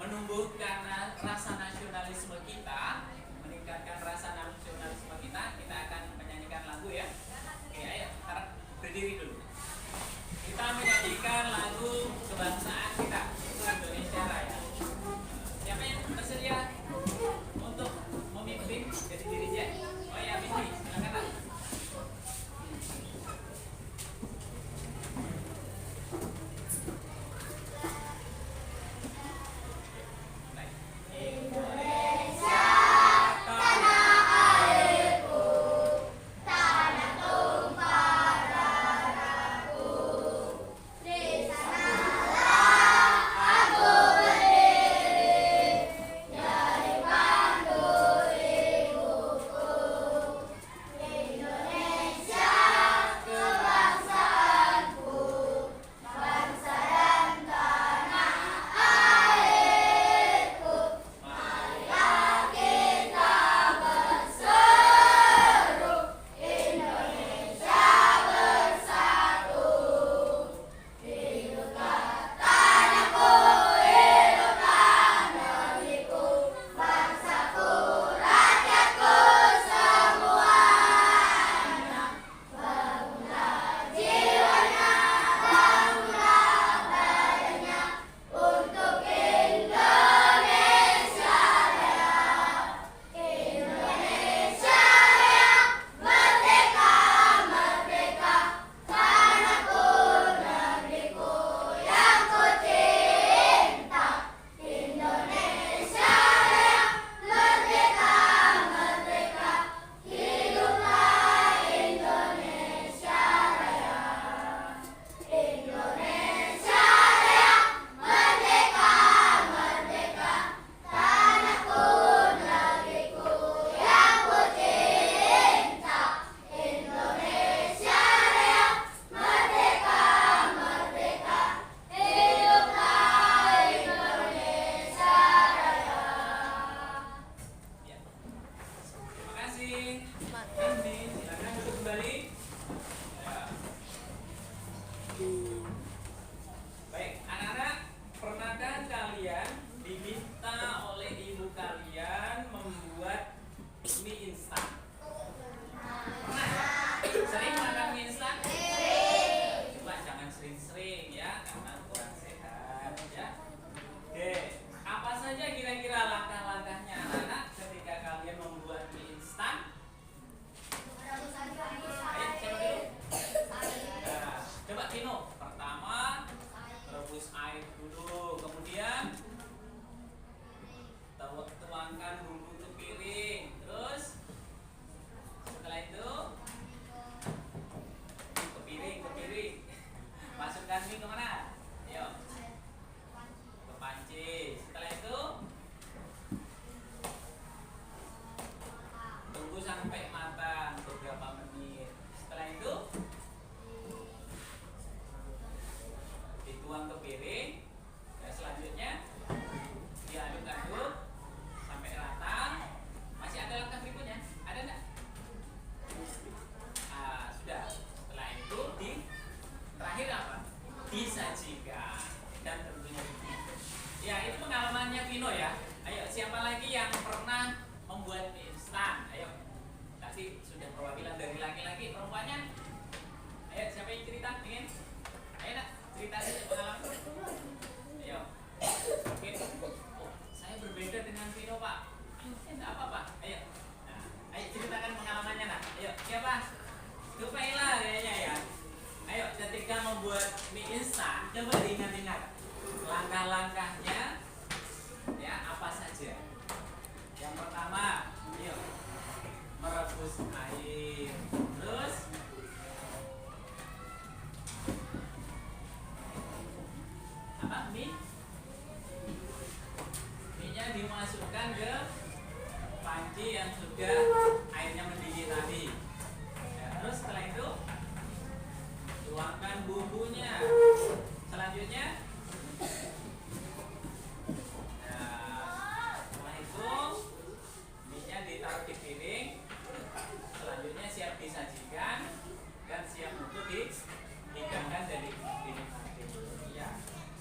menumbuhkan rasa nasionalisme kita, meningkatkan rasa nasionalisme kita, kita akan menyanyikan lagu ya. Oke, ayo sekarang berdiri dulu. Kita menyanyikan lagu kebangsaan kita, itu Indonesia Raya. Siapa yang bersedia untuk memimpin jadi dirinya? Oh ya, Binti, silakan Pak.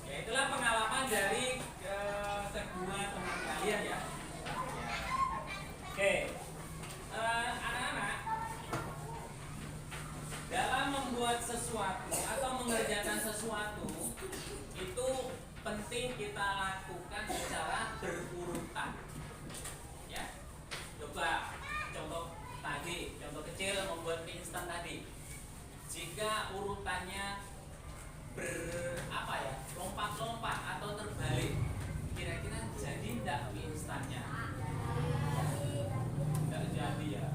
Ya, itulah pengalaman dari sesuatu itu penting kita lakukan secara berurutan. Ya, coba contoh tadi, contoh kecil membuat mie instan tadi. Jika urutannya lompat-lompat atau terbalik, kira-kira jadi tidak mie instannya? Tidak jadi ya,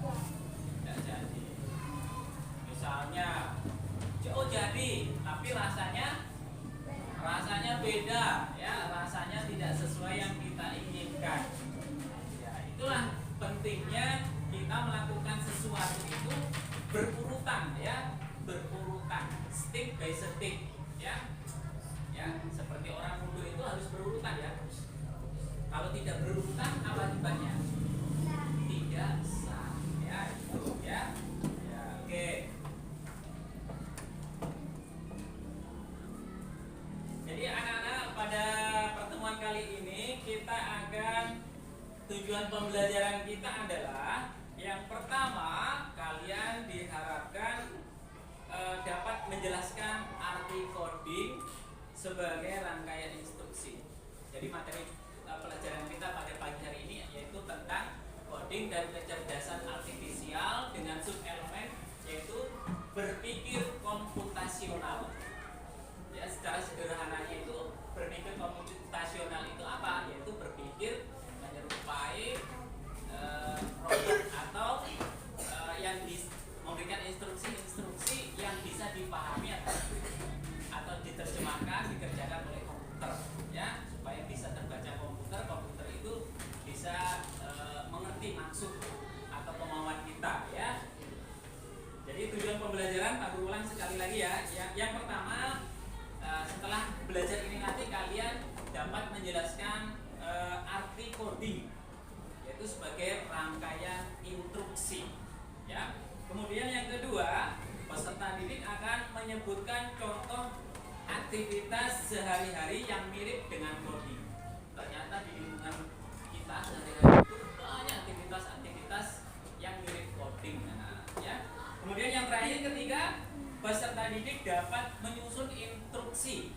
tidak jadi. Misalnya, oh jadi, tapi rasanya beda, ya, rasanya tidak sesuai yang kita inginkan. Ya, itulah pentingnya kita melakukan sesuatu itu berurutan, ya, berurutan, step by step, ya, seperti orang wudhu itu harus berurutan, ya. Kalau tidak berurutan, apa akibatnya? Tidak sah, ya, itu, ya, oke. Jadi anak-anak, pada pertemuan kali ini kita akan, tujuan pembelajaran kita adalah yang pertama, kalian diharapkan dapat menjelaskan arti coding sebagai rangkaian instruksi. Jadi materi pelajaran kita pada pagi hari ini yaitu tentang coding dan kecerdasan artifisial dengan subelemen yaitu berpikir komputasional. Ya, secara sederhananya itu berpikir komputasional itu apa? Yaitu berpikir menyerupai robot atau yang memberikan instruksi-instruksi yang bisa dipahami atau diterjemahkan, dikerjakan oleh komputer, ya, supaya bisa terbaca komputer itu bisa mengerti maksud atau kemauan kita, ya. Jadi tujuan pembelajaran, aku ulang sekali lagi, ya. Yang pertama, setelah belajar ini nanti kalian dapat menjelaskan arti coding, yaitu sebagai rangkaian instruksi, ya. Kemudian yang kedua, peserta didik akan menyebutkan contoh aktivitas sehari-hari yang mirip dengan coding. Ternyata di lingkungan kita sehari-hari itu banyak aktivitas-aktivitas yang mirip coding, ya. Kemudian yang terakhir, ketiga, peserta didik dapat menyusun instruksi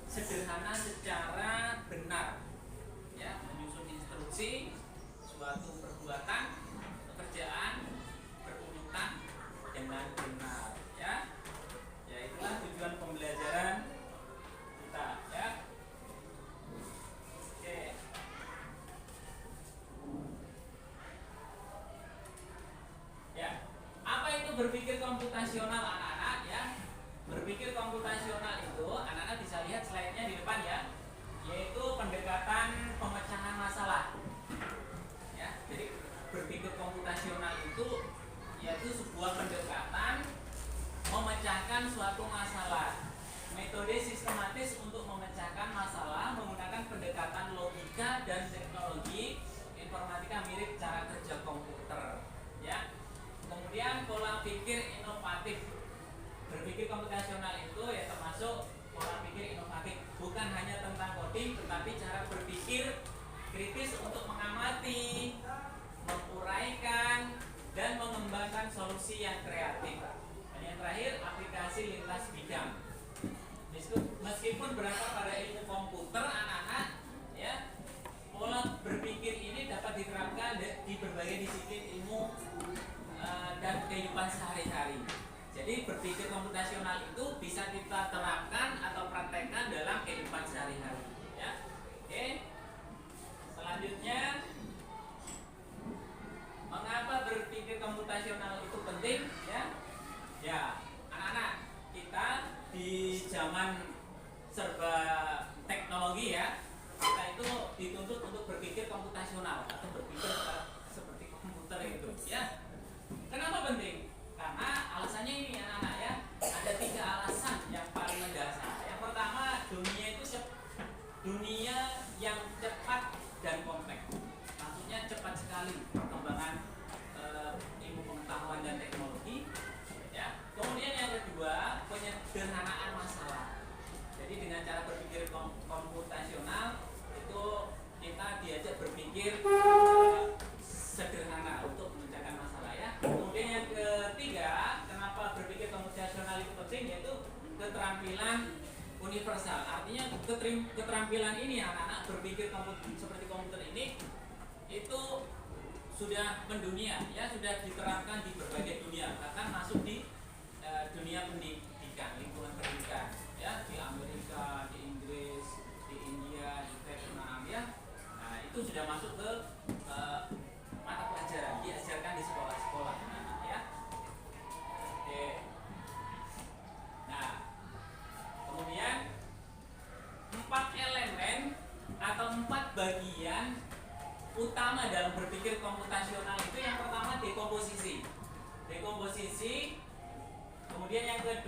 sederhana secara benar, ya, menyusun instruksi suatu perbuatan, pekerjaan berurutan dengan benar, ya. Ya, itulah tujuan pembelajaran kita, ya. Oke. Ya, apa itu berpikir komputasional, anak-anak, ya? Berpikir komputasional itu, anak-anak bisa lihat slide-nya di depan, ya, yaitu pendekatan pemecahan masalah. Ya, jadi berpikir komputasional itu yaitu sebuah pendekatan memecahkan suatu masalah. Metode sistematis untuk memecahkan masalah menggunakan pendekatan logika dan teknologi informatika mirip cara kerja komputer, ya. Kemudian pola pikir inovatif. Berpikir komputasional itu ya termasuk pola pikir inovatif, bukan hanya tentang coding tetapi cara berpikir kritis untuk mengamati, menguraikan dan mengembangkan solusi yang kreatif. Dan yang terakhir, aplikasi lintas bidang. Meskipun berasal pada ilmu komputer, anak-anak, ya, pola berpikir ini dapat diterapkan di berbagai disiplin ilmu dan kehidupan sehari-hari. Jadi berpikir komputasional itu bisa kita terapkan atau praktekkan dalam kehidupan sehari-hari, ya. Oke. Selanjutnya, mengapa berpikir komputasional itu penting, ya? Ya, anak-anak, kita di zaman serba teknologi, ya, kita itu dituntut untuk berpikir komputasional atau berpikir seperti komputer itu, ya. Kenapa penting? Karena alasannya ini, anak-anak, ya. Ada 3 alasan yang paling mendasar. Yang pertama, dunia itu dunia yang cepat dan kompleks. Maksudnya cepat sekali perkembangan ilmu pengetahuan dan teknologi, ya. Kemudian yang kedua, penyederhanaan masalah. Jadi dengan cara berpikir komputasional itu kita diajak berpikir sederhana untuk memecahkan masalah, ya. Kemudian yang ketiga, kenapa berpikir komputasional itu penting, yaitu keterampilan universal. Artinya keterampilan ini anak-anak berpikir seperti komputer ini itu sudah mendunia, ya, sudah diterapkan di berbagai dunia, bahkan masuk di dunia pendidikan, lingkungan pendidikan, ya, di Amerika, di Inggris, di India, di Vietnam, ya. Nah, itu sudah masuk ke mata pelajaran, diajarkan di sekolah-sekolah, ya. Oke. Nah, kemudian 4 elemen atau 4 bagian utama dalam berpikir komputasional itu, yang pertama dekomposisi. Kemudian yang kedua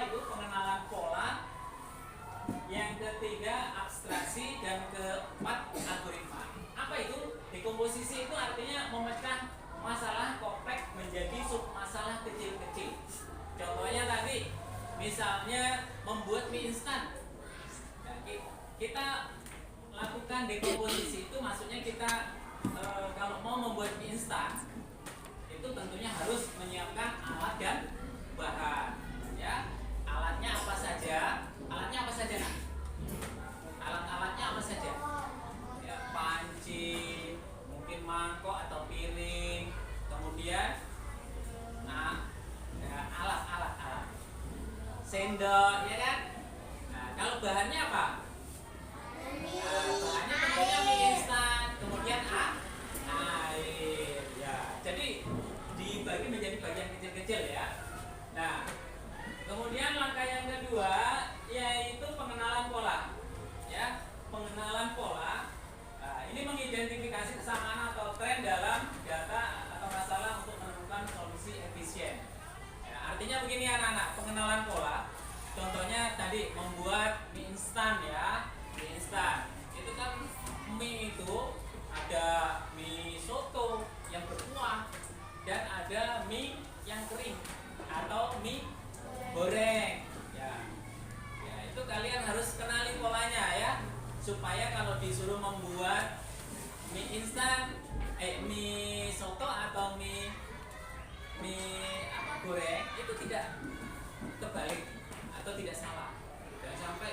itu pengenalan pola, yang ketiga abstraksi, dan keempat algoritma. Apa itu dekomposisi? Itu artinya memecah masalah kompleks menjadi submasalah kecil-kecil. Contohnya tadi, misalnya membuat mie instan. Nah, kita lakukan dekomposisi itu maksudnya kita kalau mau membuat mie instan itu tentunya harus menyiapkan alat dan bahan, ya. Alatnya apa saja? Nah? Alat-alatnya apa saja? Ya, panci, mungkin mangkok atau piring, kemudian ya, alat sendok, ya kan? Nah, kalau bahannya apa? Bahannya tentunya mie instan, kemudian air, ya. Jadi dibagi menjadi bagian kecil-kecil, ya. Nah, kemudian langkah yang kedua yaitu pengenalan pola, ya. Pengenalan pola. Nah, ini mengidentifikasi kesamaan atau tren dalam data atau masalah untuk menemukan solusi efisien. Ya, artinya begini anak-anak, pengenalan pola. Contohnya tadi membuat mie instan, ya. Mie instan itu kan, mie itu ada mie soto yang berkuah dan ada mie yang kering atau mie goreng, ya. Ya, itu kalian harus kenali polanya, ya, supaya kalau disuruh membuat mie instan, mie soto atau mie goreng itu tidak terbalik atau tidak salah. Jangan sampai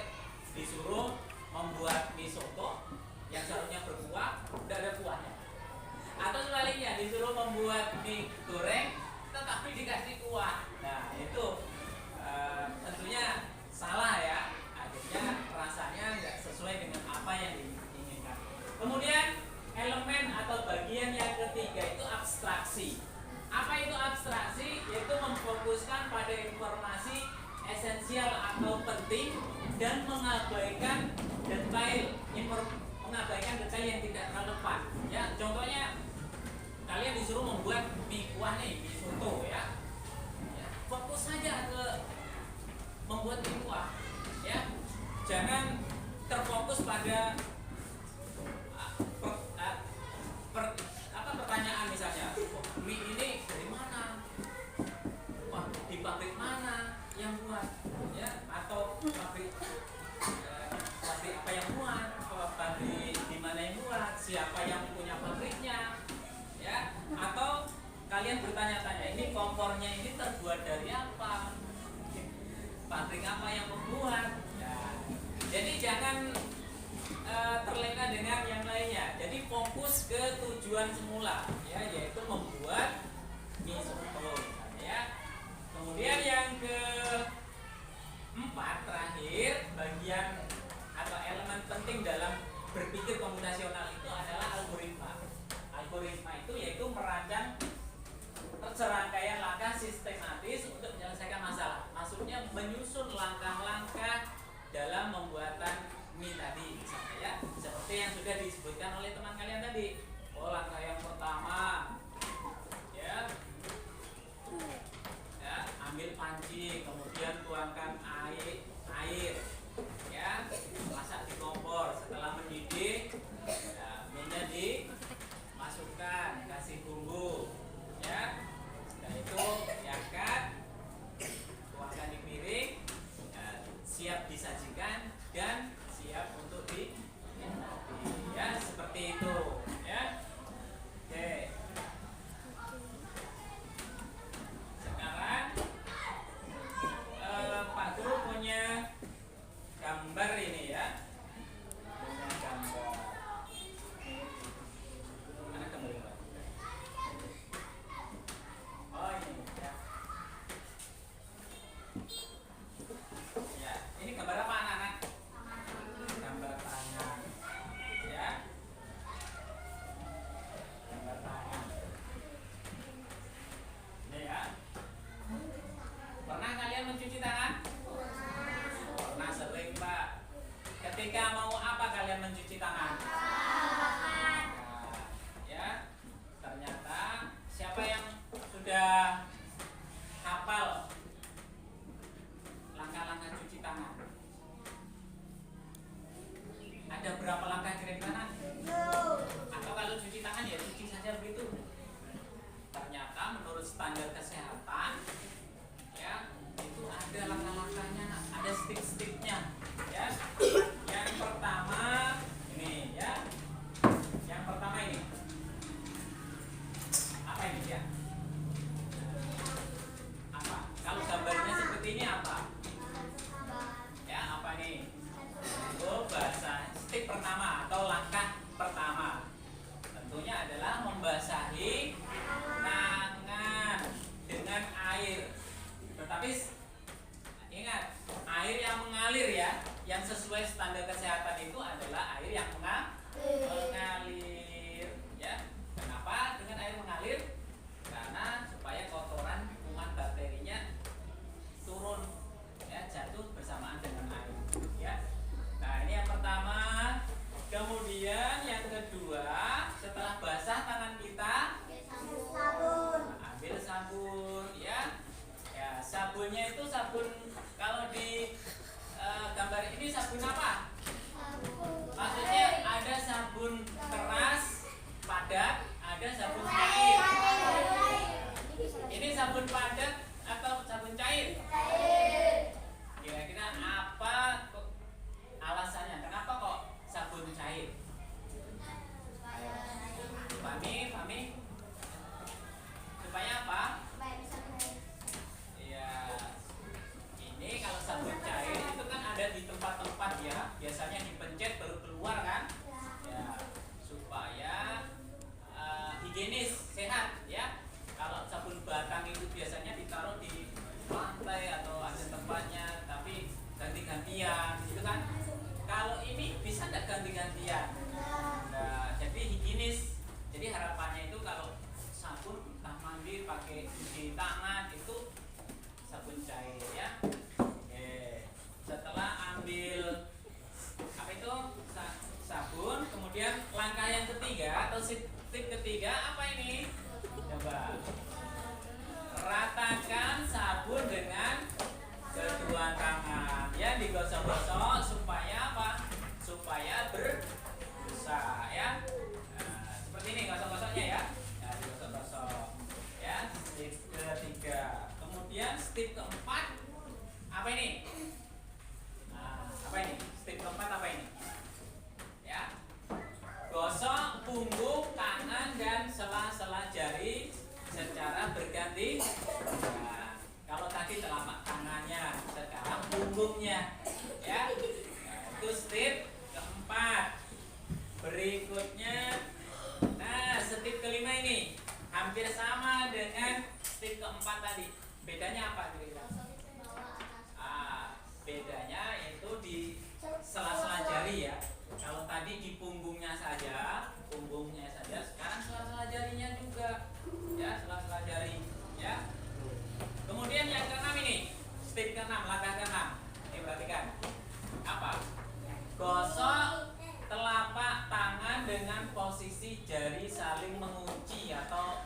disuruh membuat mie soto yang seharusnya berkuah tidak ada kuahnya, atau sebaliknya disuruh membuat mie goreng tetapi dikasih kuah. Nah, itu tentunya salah, ya. Akhirnya rasanya nggak sesuai dengan apa yang diinginkan. Kemudian elemen atau bagian yang ketiga itu abstraksi. Apa itu abstraksi? Yaitu memfokuskan pada informasi esensial atau penting dan mengabaikan detail yang tidak relevan, ya. Contohnya kalian disuruh membuat mie kuah nih, mie soto, ya. Fokus saja ke membuat mie kuah, ya. Jangan terfokus pada pertanyaan, misalnya mie ini dari mana, wah, di pabrik mana yang buat, ya, atau pabrik apa yang buat, pabrik di mana yang buat, siapa yang punya pabriknya, ya. Atau kalian bertanya-tanya, ini kompornya ini terbuat dari apa, pabrik apa yang membuat, ya. Jadi jangan terlena dengan yang lainnya. Jadi fokus ke tujuan semula, ya, yaitu membuat mie soto, ya. Kemudian yang keempat terakhir, bagian atau elemen penting dalam berpikir komputasional itu adalah algoritma. Algoritma itu yaitu merancang serangkaian langkah sistematis untuk menyelesaikan masalah. Maksudnya menyusun langkah-langkah dalam pembuatan mie tadi, misalnya, ya, seperti yang sudah disebutkan oleh teman kalian tadi. Oh, langkah yang pertama, ya, ambil panci, kemudian tuangkan air, ya, masak di kompor. Setelah mendidih, ya, minyak dimasukkan, kasih bumbu, ya. Setelah itu diangkat, tuangkan di piring, ya, siap disajikan dan siap untuk dinikmati, ya, seperti itu, ya. Oke. Sekarang Pak Guru ini apa? Ya, apa nih? Oh, basah. Step pertama atau langkah pertama tentunya adalah membasahi tangan dengan air. Tetapi ingat, air yang mengalir ya, yang sesuai standar kesehatan itu adalah air yang mengalir ya. Kenapa dengan air mengalir? Karena supaya kotoran, kuman, bakterinya turun ya, jatuh bersamaan dengan air ya. Nah, ini yang pertama. Kemudian yang kedua, setelah basah tangan kita, ambil sabun ya. Ya, sabunnya itu sabun, kalau di gambar ini sabun apa? Maksudnya ada sabun keras, padat, ada sabun cair. Ini sabun padat atau sabun cair? Kira-kira apa alasannya? Kenapa kok sabun cair? Fahmi? Supaya apa? Ya, ini kalau sabun cair itu kan ada di tempat-tempat ya, biasanya dipencet baru keluar kan? Ya, supaya higienis, sehat ya. Kalau sabun batang itu biasanya ditaruh di lantai atau ada tempatnya, tapi ganti-gantian gitu kan. Kalau ini bisa nggak ganti-gantian? Nah, jadi higienis. Jadi harapannya itu kalau sabun entah mandi pakai cuci tangan itu sabun cair ya. Oke. Setelah ambil apa itu sabun, kemudian langkah yang ketiga atau tip ketiga apa ini? Coba ratakan sabun dengan kedua tangan ya, digosok-gosok supaya apa? Supaya berbusa ya. Nah, seperti ini gosok-gosoknya ya. Nah, digosok-gosok ya. Step ketiga. Kemudian step keempat apa ini? Nah, apa ini? Step keempat apa ini? Ya. Gosok punggung, tangan dan sela-sela jari secara berganti. Nah, kalau tadi telapak tangannya, sekarang punggungnya, ya. Nah, itu step keempat. Berikutnya, nah step kelima ini hampir sama dengan step keempat tadi. Bedanya apa kira-kira? Bedanya itu di sela-sela jari ya. Kalau tadi di punggungnya saja, sekarang sela-sela jarinya juga, ya sela-sela jari, ya. Kemudian yang keenam ini, step keenam, langkah keenam. Ini perhatikan. Apa? Gosok telapak tangan dengan posisi jari saling mengunci atau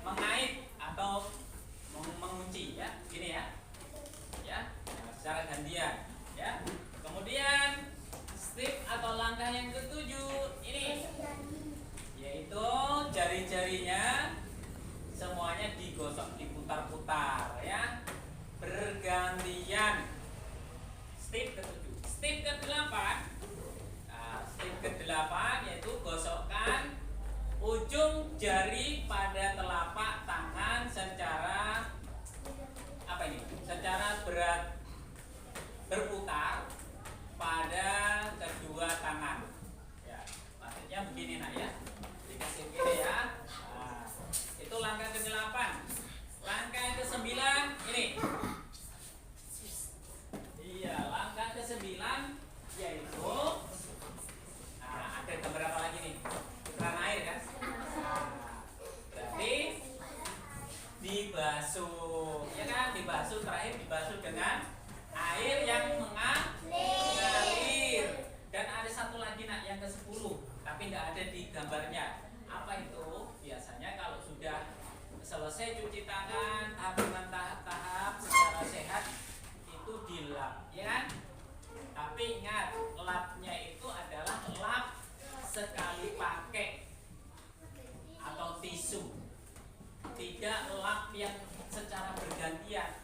mengait atau mengunci ya. Gini ya. Ya, secara gantian, ya. Kemudian step atau langkah yang ketujuh ini, yaitu jari-jarinya semuanya digosok, diputar-putar ya, bergantian. Step ketujuh. Step ke-8. Nah, step ke-8 yaitu gosokkan ujung jari pada telapak tangan secara apa ini? Secara berputar pada kedua tangan. Ya, maksudnya begini nak ya. Dikasih gini ya. Nah, itu langkah ke-8. Langkah yang ke-9 ini. Iya, langkah ke-9 yaitu ada gambar apa lagi nih? Keran air kan? Nah, berarti dibasuh, ya kan? Dibasuh, terakhir dibasuh dengan air yang mengalir. Dan ada satu lagi nak, yang ke-10, tapi tidak ada di gambarnya. Apa itu? Biasanya kalau sudah selesai cuci tangan tahap dengan tahap secara sehat itu dilap, ya kan? Tapi ingat, lapnya itu adalah lap sekali pakai atau tisu, tidak lap yang secara bergantian.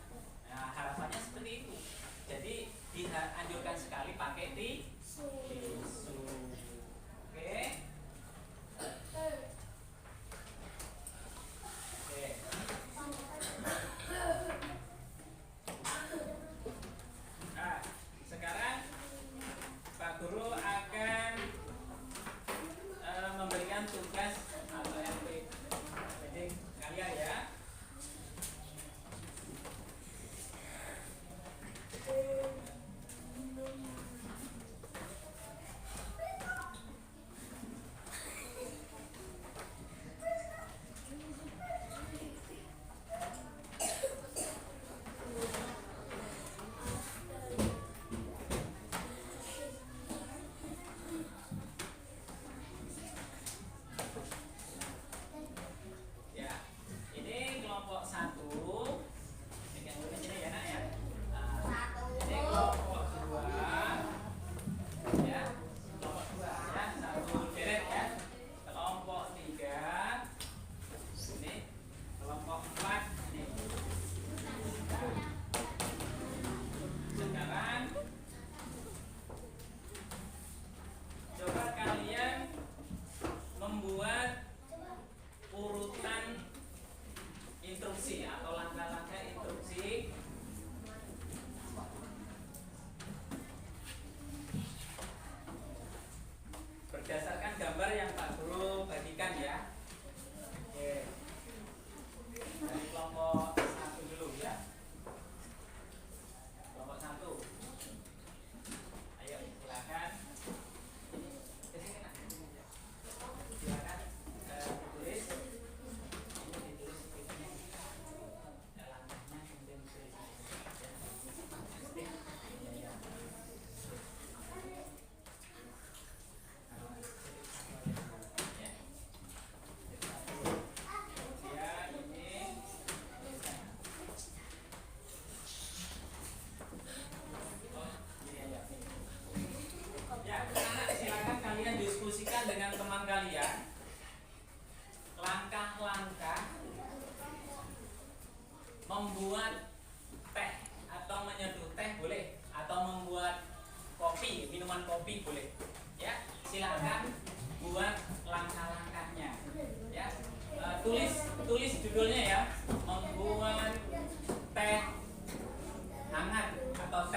Nah, harapannya seperti itu. Jadi dianjurkan sekali pakai tisu. Oke. Oke.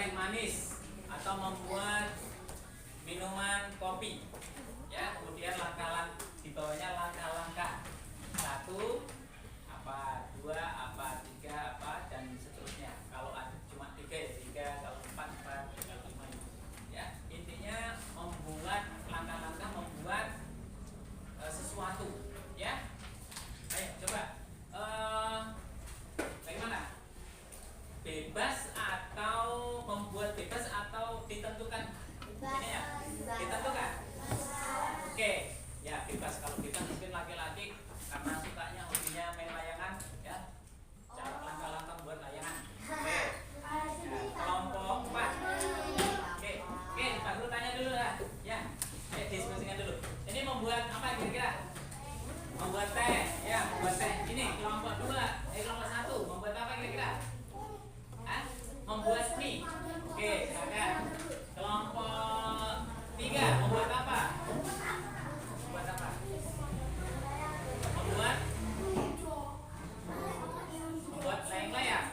teh manis atau membuat minuman kopi. Ya, kemudian langkah-langkah di bawahnya langkah-langkah. 1 apa, 2 apa, 3 apa, dan seterusnya. Kalau ada cuma 3 ya 3, kalau 4 kalau 5 ya. Intinya membuat langkah-langkah membuat sesuatu, ya. Ayo coba bagaimana? Bebas atau membuat bebas atau ditentukan? Ini ya, ditentukan. Oke, ya bebas. Kalau bebas mungkin laki-laki karena sukanya hobinya main layangan, ya. Cara langkah-langkah buat layangan. Oke. Ya, kelompok 4. Oke, Pak Guru tanya dulu lah. Ya, ayo diskusikan dulu. Ini membuat apa kira-kira? Membuat teh, ya, membuat teh. Ini kelompok 2, kelompok 1 membuat apa kira-kira? Membuat mie. Oke, silakan. Kelompok 3 membuat apa? Membuat apa? Membuat layang-layang.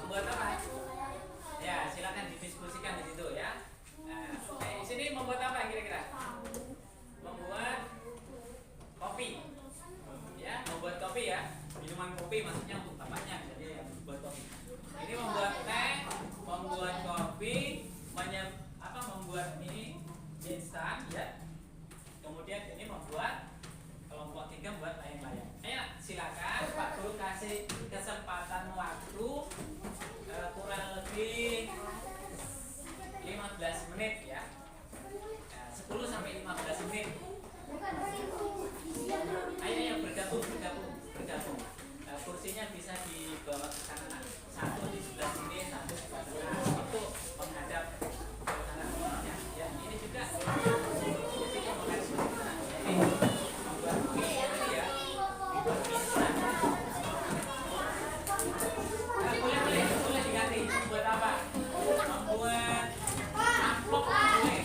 Membuat apa? Ya, silakan didiskusikan di situ ya. Nah, di sini membuat apa kira-kira? Membuat kopi. Ya, membuat kopi ya. Minuman kopi maksudnya untuk bapaknya. Jadi ya, membuat kopi. Ini membuat teh, membuat kopi, membuat mie instan ya. Kemudian ini membuat kelompok 3 membuat layang-layang. Ayo silakan Pak Guru kasih kesempatan waktu kurang lebih 15 menit ya. 10 sampai 15 menit. Ayo bergabung. Kursinya bisa dibawa ke sana. Satu di sebelah sini, satu di sebelah sana. Itu menghadap ke sana. Ya, ini juga kursinya menghadap ke sana. Ini membuat mie ya. Membuat mie instan. Boleh diganti. Membuat apa? Membuat amplop boleh.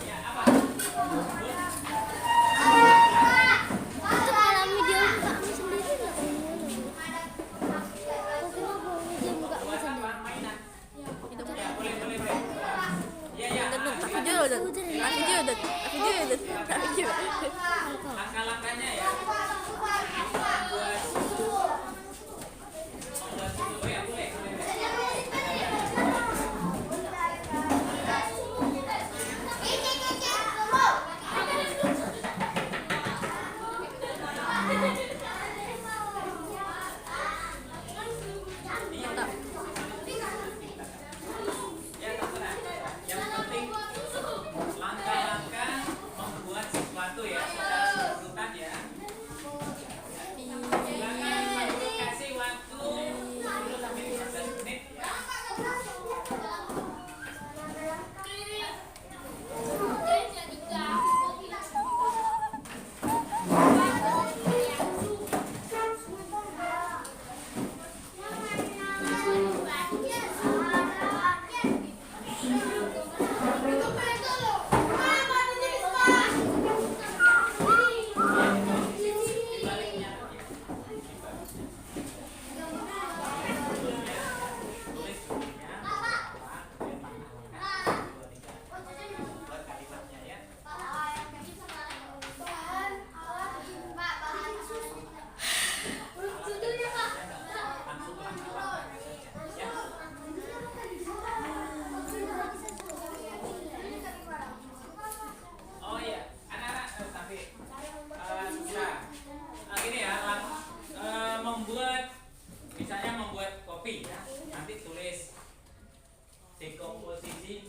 Ya, apa? Langkah-langkahnya ya. Membuat susu ya boleh. Ya terserah. Yang penting langkah-langkah membuat sesuatu ya secara keseluruhan ya. Silakan Pak Guru kasih waktu 10 sampai 15 menit ya. Oh iya, anak-anak tapi gini ya, membuat misalnya membuat kopi ya, nanti tulis dekomposisi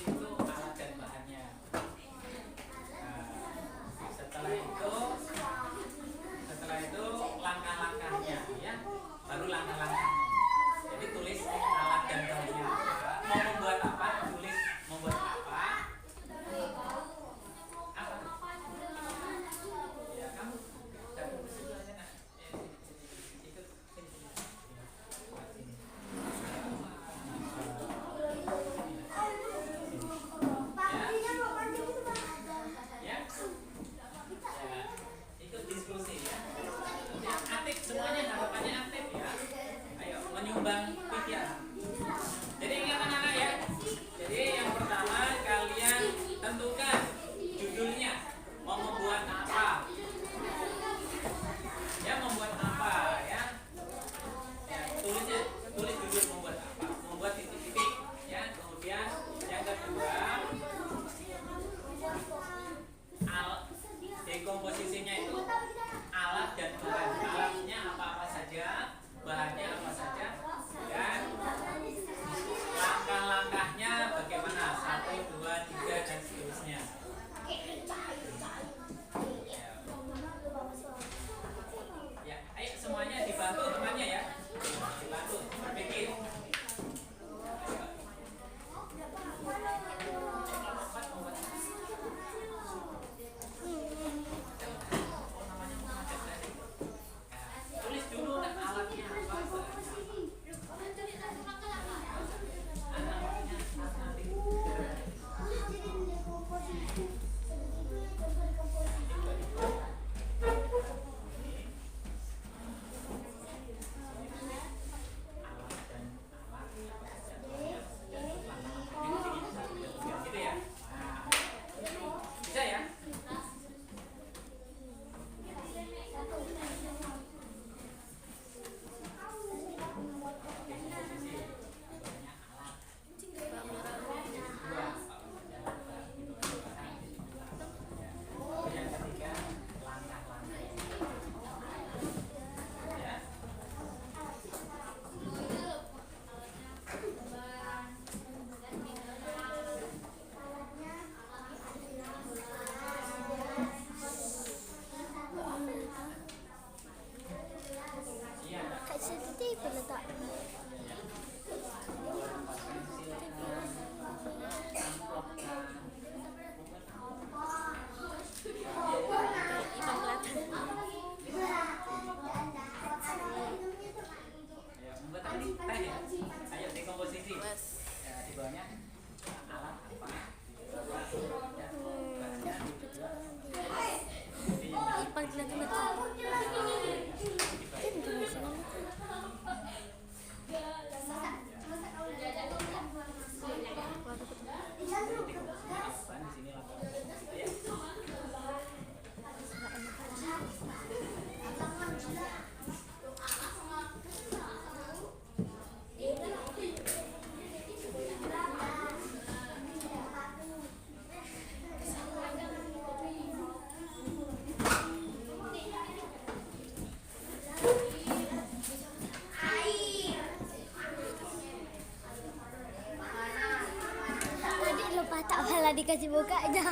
itu alat dan bahannya. Setelah itu langkah-langkahnya ya, baru langkah-langkahnya. Jadi tulis alat dan bahannya. Mau membuat apa? Tulis membuat apa? Ya kamu gabung ke situ aja nak. Ikut sini. Ya. Ikut diskusi ya. Aktif semuanya, harapannya aktif ya. menyumbang pikiran. Jadi ingat anak-anak ya. Jadi yang pertama kalian tentukan judulnya mau membuat apa. Ya membuat apa ya. Ya tulis judul membuat apa. Membuat titik-titik ya. Kemudian yang kedua dekomposisinya itu alat dan bahan. Alatnya apa-apa saja, bahannya apa saja, dan langkah-langkahnya bagaimana, 1, 2, 3 dan seterusnya. Ya, ayo semuanya dibantu temannya ya, dibantu berpikir. Tulis dulu kan alatnya apa. Gitu ya. Bisa ya? Yang ketiga langkah-langkah ya. Iya. Kat CCTV letak. Membuat apa nih? Teh ya? Ayo dekomposisi. Ya, di bawahnya alat apa? Ya, bahannya juga. Jadi yang Paling kelihatan letak. bahan di sini lah. Ya. Tadi lupa tak malah dikasih buka aja.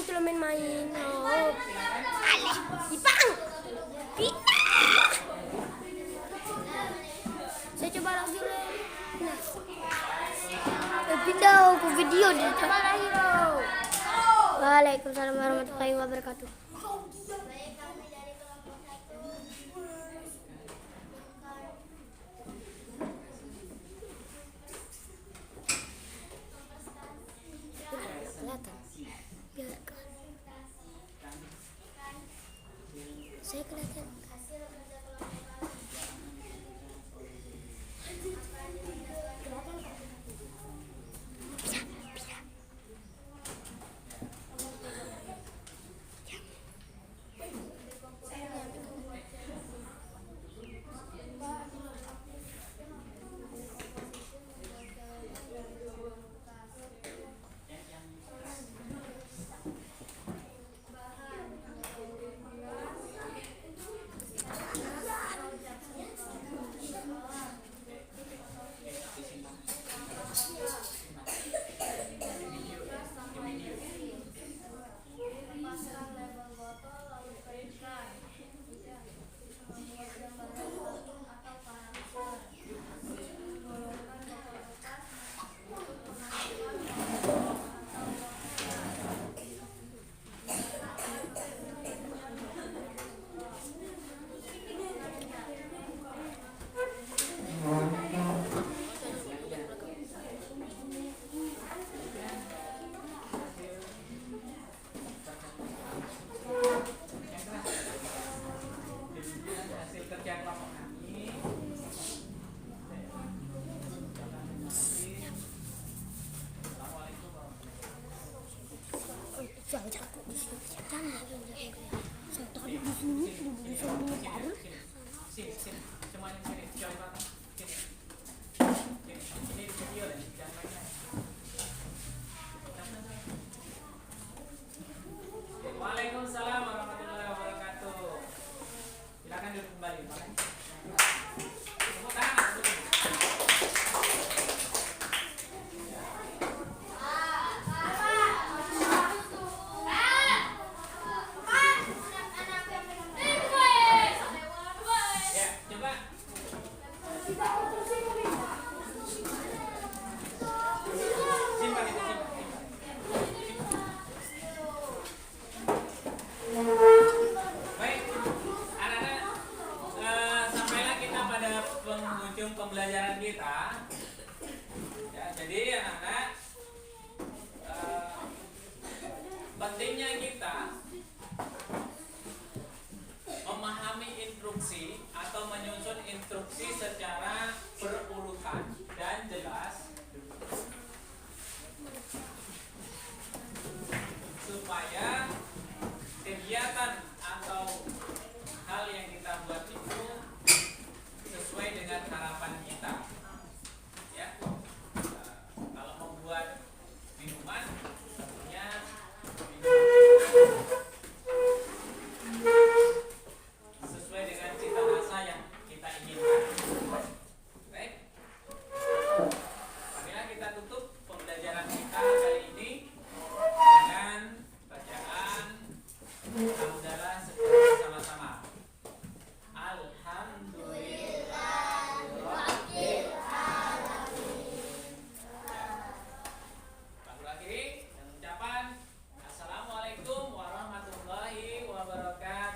itu lo main-main. Oh. Silakan. Aleh, Ipang. Pindah. Saya coba lagi deh. Nah. Pindah ke video dia. Coba lagi dong. Waalaikumsalam warahmatullahi wabarakatuh. Kelihatan. Biarkan. Saya kelihatan. Hasil kerja kelompok kami. Assalamualaikum warahmatullahi wabarakatuh. Sini, semuanya sini, jauh banget. Sini, ini di video deh, jangan main-main. Waalaikumsalam warahmatullahi wabarakatuh. Silakan duduk kembali, Pak. Tepuk tangan, tepuk tangan. Ya, coba. Simpan itu, simpan. Baik, anak-anak, sampailah kita pada penghujung pembelajaran kita. Ya, jadi anak-anak, pentingnya kita memahami instruksi atau menyusun instruksi secara berurutan dan jelas supaya kegiatan atau hal yang kita buat itu sesuai dengan harapan kita. Ya, kalau membuat minuman, tentunya sesuai dengan cita rasa yang kita inginkan. Baik, marilah kita tutup pembelajaran kita kali ini dengan bacaan hamdalah bersama-sama. Alhamdulillahirabbil alamin. Lalu akhiri dengan ucapan Assalamualaikum warahmatullahi wabarakatuh.